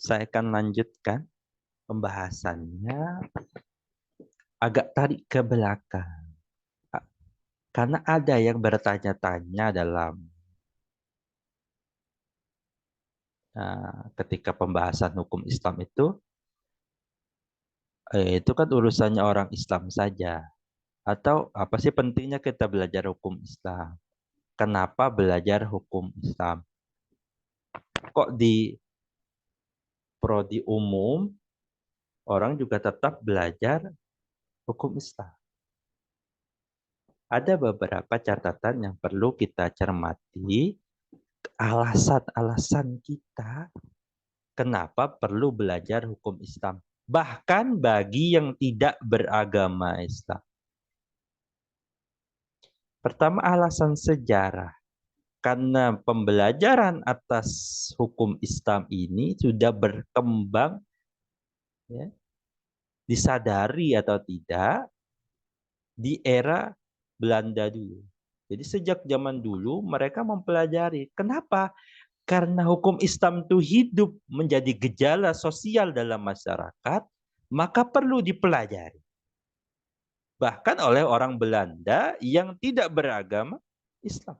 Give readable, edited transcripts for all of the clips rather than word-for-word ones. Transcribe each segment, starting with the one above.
Saya akan lanjutkan pembahasannya, agak tarik ke belakang. Karena ada yang bertanya-tanya dalam ketika pembahasan hukum Islam itu kan urusannya orang Islam saja. Atau apa sih pentingnya kita belajar hukum Islam? Kenapa belajar hukum Islam? Kok di prodi umum orang juga tetap belajar hukum Islam? Ada beberapa catatan yang perlu kita cermati, alasan-alasan kita kenapa perlu belajar hukum Islam. Bahkan bagi yang tidak beragama Islam. Pertama, alasan sejarah. Karena pembelajaran atas hukum Islam ini sudah berkembang, ya, disadari atau tidak, di era Belanda dulu. Jadi sejak zaman dulu mereka mempelajari. Kenapa? Karena hukum Islam itu hidup menjadi gejala sosial dalam masyarakat, maka perlu dipelajari. Bahkan oleh orang Belanda yang tidak beragama Islam.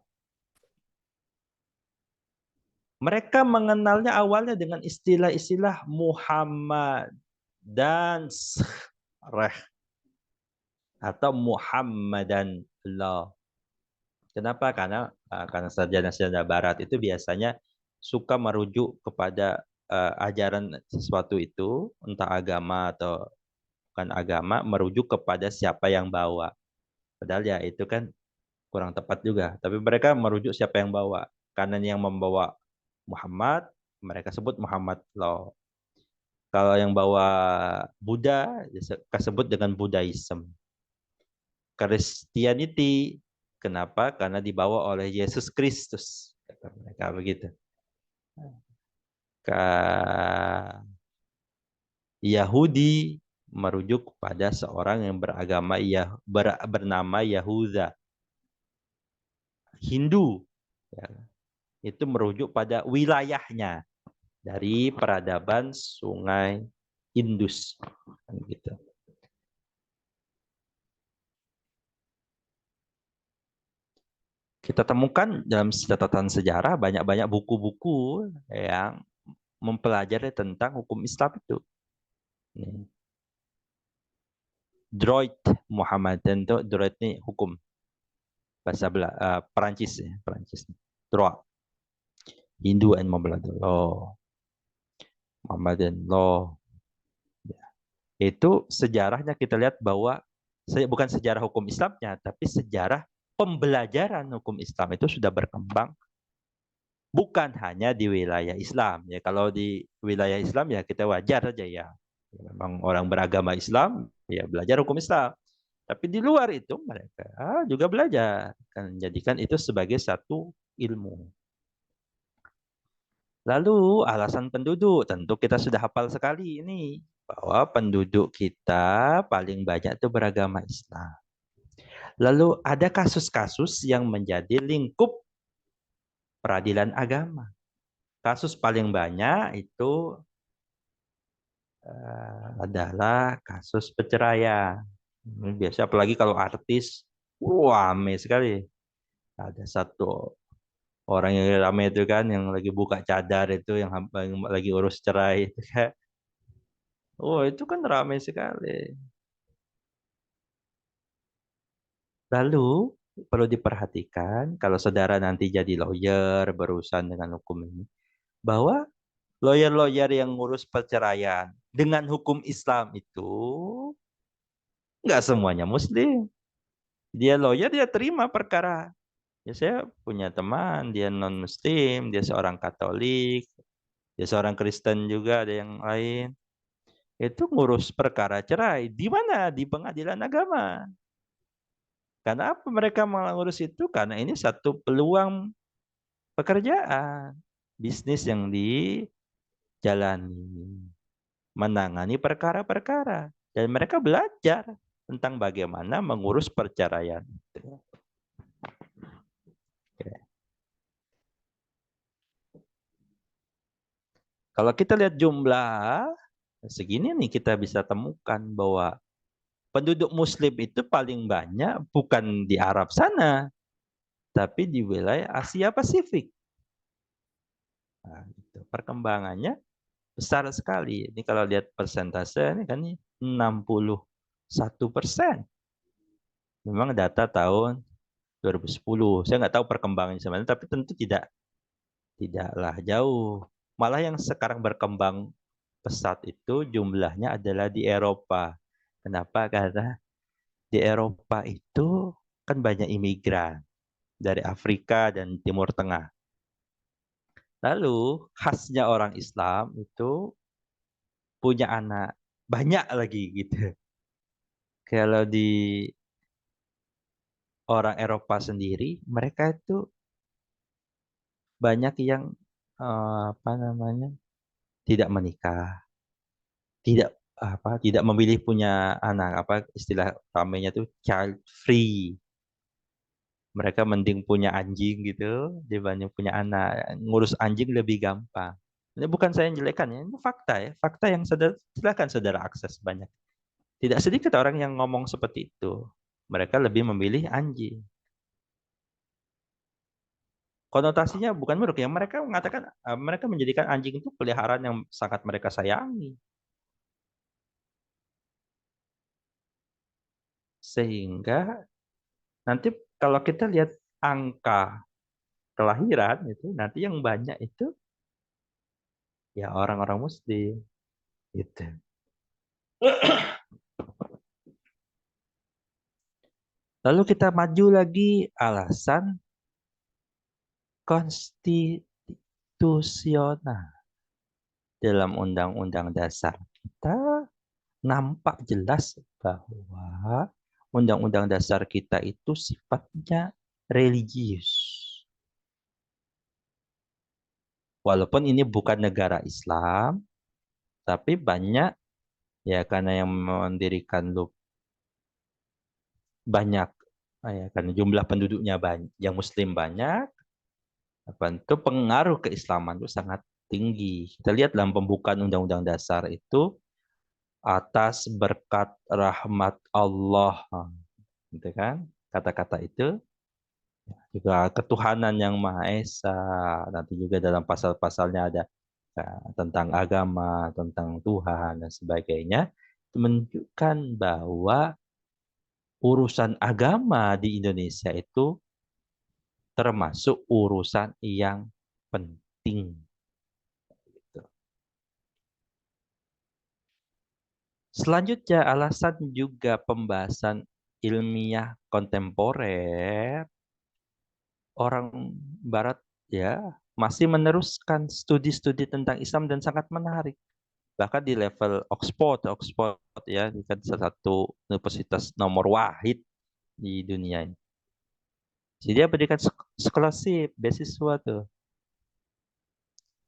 Mereka mengenalnya awalnya dengan istilah-istilah Muhammad dan atau Muhammadan Allah. Kenapa? Karena sarjana-sarjana Barat itu biasanya suka merujuk kepada ajaran sesuatu itu, entah agama atau bukan agama, merujuk kepada siapa yang bawa. Padahal ya itu kan kurang tepat juga. Tapi mereka merujuk siapa yang bawa. Karena yang membawa Muhammad, mereka sebut Muhammad Law. Kalau yang bawa Buddha, disebut dengan Buddhism. Christianity, kenapa? Karena dibawa oleh Yesus Kristus. Kata mereka begitu. Yahudi merujuk kepada seorang yang beragama bernama Yahuda. Hindu, ya, itu merujuk pada wilayahnya dari peradaban Sungai Indus, gitu. Kita temukan dalam catatan sejarah banyak-banyak buku-buku yang mempelajari tentang hukum Islam itu. Droit Muhammad, tentu droit ini hukum bahasa Perancis ya, Perancis. Droit. Hindu and Mohammedan law. Mohammedan law. Ya. Itu sejarahnya kita lihat bahwa bukan sejarah hukum Islamnya, tapi sejarah pembelajaran hukum Islam itu sudah berkembang bukan hanya di wilayah Islam. Ya, kalau di wilayah Islam ya kita wajar saja ya. Memang orang beragama Islam ya belajar hukum Islam. Tapi di luar itu mereka juga belajar, kan jadikan itu sebagai satu ilmu. Lalu alasan penduduk, tentu kita sudah hafal sekali ini bahwa penduduk kita paling banyak itu beragama Islam. Lalu ada kasus-kasus yang menjadi lingkup peradilan agama. Kasus paling banyak itu adalah kasus perceraian. Biasa apalagi kalau artis, rame sekali. Ada satu orang yang ramai itu kan, yang lagi buka cadar itu, yang lagi urus cerai itu kan. Oh, itu kan ramai sekali. Lalu perlu diperhatikan kalau saudara nanti jadi lawyer berurusan dengan hukum ini, bahwa lawyer-lawyer yang ngurus perceraian dengan hukum Islam itu nggak semuanya Muslim. Dia lawyer, dia terima perkara. Ya, saya punya teman, dia non-Muslim, dia seorang Katolik, dia seorang Kristen juga, ada yang lain. Itu ngurus perkara cerai. Di mana? Di pengadilan agama. Karena apa mereka mengurus itu? Karena ini satu peluang pekerjaan. Bisnis yang dijalani. Menangani perkara-perkara. Dan mereka belajar tentang bagaimana mengurus perceraian. Kalau kita lihat jumlah, segini nih kita bisa temukan bahwa penduduk Muslim itu paling banyak bukan di Arab sana, tapi di wilayah Asia Pasifik. Nah, gitu. Perkembangannya besar sekali. Ini kalau lihat persentase ini kan 61%. Memang data tahun 2010. Saya nggak tahu perkembangannya sebenarnya, tapi tentu tidaklah jauh. Malah yang sekarang berkembang pesat itu jumlahnya adalah di Eropa. Kenapa? Karena di Eropa itu kan banyak imigran dari Afrika dan Timur Tengah. Lalu khasnya orang Islam itu punya anak banyak lagi gitu. Kalau di orang Eropa sendiri, mereka itu banyak yang apa namanya tidak menikah, tidak memilih punya anak, apa istilah ramainya tuh child free. Mereka mending punya anjing gitu dibanding punya anak. Ngurus anjing lebih gampang. Ini bukan saya yang jelekkan ya, ini fakta ya, fakta yang silakan saudara akses banyak. Tidak sedikit orang yang ngomong seperti itu. Mereka lebih memilih anjing. Konotasinya bukan buruk ya. Mereka mengatakan mereka menjadikan anjing itu peliharaan yang sangat mereka sayangi. Sehingga nanti kalau kita lihat angka kelahiran itu nanti yang banyak itu ya orang-orang Muslim gitu. Lalu kita maju lagi alasan konstitusional dalam Undang-Undang Dasar kita nampak jelas bahwa Undang-Undang Dasar kita itu sifatnya religius. Walaupun ini bukan negara Islam, tapi banyak ya karena yang mendirikan banyak ya karena jumlah penduduknya banyak, yang Muslim banyak, apa itu pengaruh keislaman itu sangat tinggi. Kita lihat dalam pembukaan Undang-Undang Dasar itu atas berkat rahmat Allah, gitu kan? Kata-kata itu juga ketuhanan yang Maha Esa. Nanti juga dalam pasal-pasalnya ada tentang agama, tentang Tuhan dan sebagainya. Itu menunjukkan bahwa urusan agama di Indonesia itu termasuk urusan yang penting. Selanjutnya, alasan juga pembahasan ilmiah kontemporer, orang Barat ya masih meneruskan studi-studi tentang Islam dan sangat menarik. Bahkan di level Oxford ya, kan salah satu universitas nomor wahid di dunia ini. Jadi dia berikan scholarship, beasiswa tuh,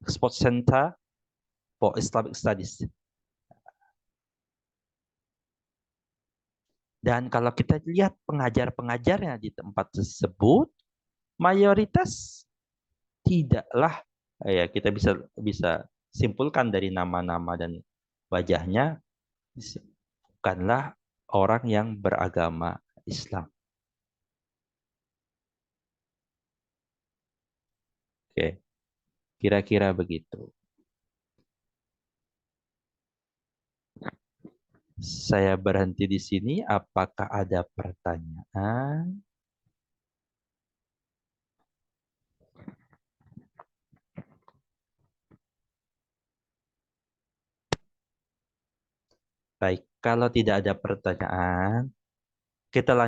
Oxford Center for Islamic Studies. Dan kalau kita lihat pengajar-pengajarnya di tempat tersebut, mayoritas tidaklah ya kita bisa bisa simpulkan dari nama-nama dan wajahnya bukanlah orang yang beragama Islam. Oke, kira-kira begitu. Saya berhenti di sini. Apakah ada pertanyaan? Baik, kalau tidak ada pertanyaan, kita lanjut.